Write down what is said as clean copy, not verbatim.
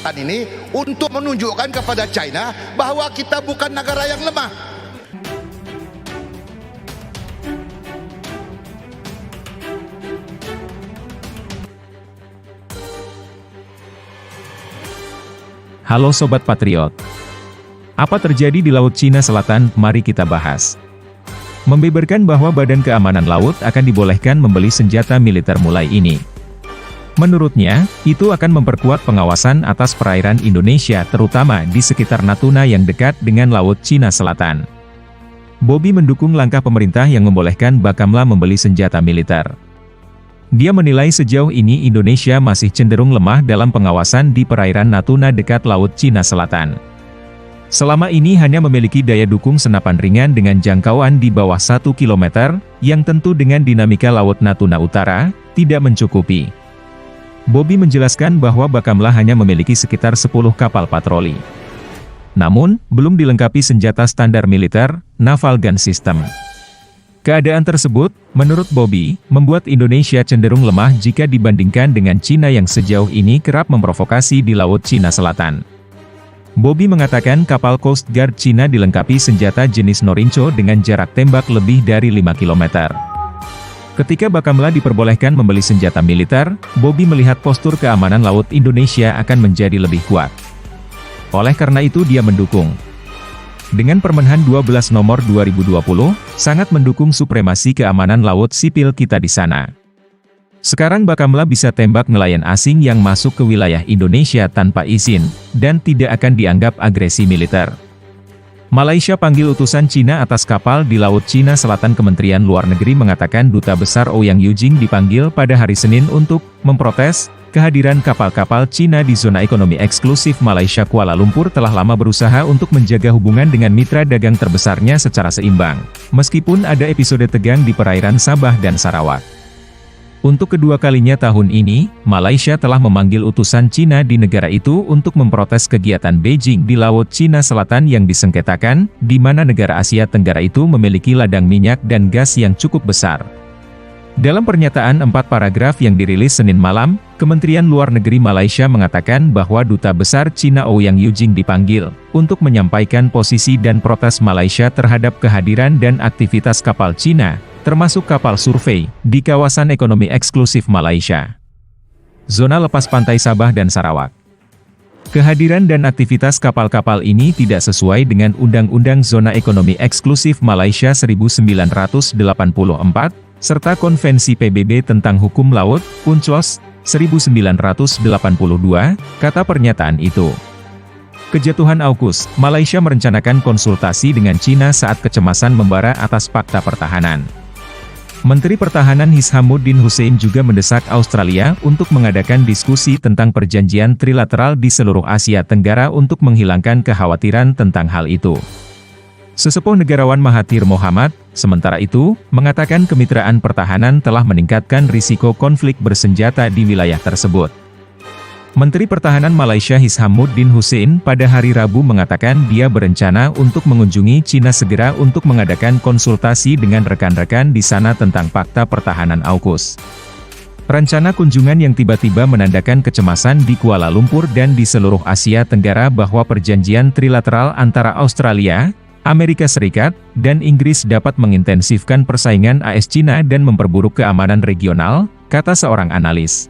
Selatan ini untuk menunjukkan kepada China bahwa kita bukan negara yang lemah. Halo Sobat Patriot. Apa terjadi di Laut Cina Selatan? Mari kita bahas. Membeberkan bahwa Badan Keamanan Laut akan dibolehkan membeli senjata militer mulai ini. Menurutnya, itu akan memperkuat pengawasan atas perairan Indonesia terutama di sekitar Natuna yang dekat dengan Laut Cina Selatan. Bobby mendukung langkah pemerintah yang membolehkan Bakamla membeli senjata militer. Dia menilai sejauh ini Indonesia masih cenderung lemah dalam pengawasan di perairan Natuna dekat Laut Cina Selatan. Selama ini hanya memiliki daya dukung senapan ringan dengan jangkauan di bawah 1 km, yang tentu dengan dinamika Laut Natuna Utara, tidak mencukupi. Bobby menjelaskan bahwa Bakamla hanya memiliki sekitar 10 kapal patroli. Namun, belum dilengkapi senjata standar militer, Naval Gun System. Keadaan tersebut, menurut Bobby, membuat Indonesia cenderung lemah jika dibandingkan dengan Cina yang sejauh ini kerap memprovokasi di Laut Cina Selatan. Bobby mengatakan kapal Coast Guard Cina dilengkapi senjata jenis Norinco dengan jarak tembak lebih dari 5 km. Ketika Bakamla diperbolehkan membeli senjata militer, Bobby melihat postur keamanan laut Indonesia akan menjadi lebih kuat. Oleh karena itu dia mendukung. Dengan Permenhan 12 Nomor 2020, sangat mendukung supremasi keamanan laut sipil kita di sana. Sekarang Bakamla bisa tembak nelayan asing yang masuk ke wilayah Indonesia tanpa izin, dan tidak akan dianggap agresi militer. Malaysia panggil utusan Cina atas kapal di Laut Cina Selatan. Kementerian Luar Negeri mengatakan Duta Besar Ouyang Yujing dipanggil pada hari Senin untuk memprotes kehadiran kapal-kapal Cina di zona ekonomi eksklusif Malaysia. Kuala Lumpur telah lama berusaha untuk menjaga hubungan dengan mitra dagang terbesarnya secara seimbang, meskipun ada episode tegang di perairan Sabah dan Sarawak. Untuk kedua kalinya tahun ini, Malaysia telah memanggil utusan Cina di negara itu untuk memprotes kegiatan Beijing di Laut Cina Selatan yang disengketakan, di mana negara Asia Tenggara itu memiliki ladang minyak dan gas yang cukup besar. Dalam pernyataan 4 paragraf yang dirilis Senin malam, Kementerian Luar Negeri Malaysia mengatakan bahwa Duta Besar Cina Ouyang Yujing dipanggil untuk menyampaikan posisi dan protes Malaysia terhadap kehadiran dan aktivitas kapal Cina, termasuk kapal survei, di kawasan ekonomi eksklusif Malaysia. Zona lepas pantai Sabah dan Sarawak. Kehadiran dan aktivitas kapal-kapal ini tidak sesuai dengan Undang-Undang Zona Ekonomi Eksklusif Malaysia 1984, serta Konvensi PBB tentang Hukum Laut, UNCLOS, 1982, kata pernyataan itu. Kejatuhan AUKUS, Malaysia merencanakan konsultasi dengan Cina saat kecemasan membara atas fakta pertahanan. Menteri Pertahanan Hishamuddin Hussein juga mendesak Australia untuk mengadakan diskusi tentang perjanjian trilateral di seluruh Asia Tenggara untuk menghilangkan kekhawatiran tentang hal itu. Sesepuh negarawan Mahathir Mohamad, sementara itu, mengatakan kemitraan pertahanan telah meningkatkan risiko konflik bersenjata di wilayah tersebut. Menteri Pertahanan Malaysia Hishamuddin Hussein pada hari Rabu mengatakan dia berencana untuk mengunjungi Cina segera untuk mengadakan konsultasi dengan rekan-rekan di sana tentang fakta pertahanan AUKUS. Rencana kunjungan yang tiba-tiba menandakan kecemasan di Kuala Lumpur dan di seluruh Asia Tenggara bahwa perjanjian trilateral antara Australia, Amerika Serikat, dan Inggris dapat mengintensifkan persaingan AS Cina dan memperburuk keamanan regional, kata seorang analis.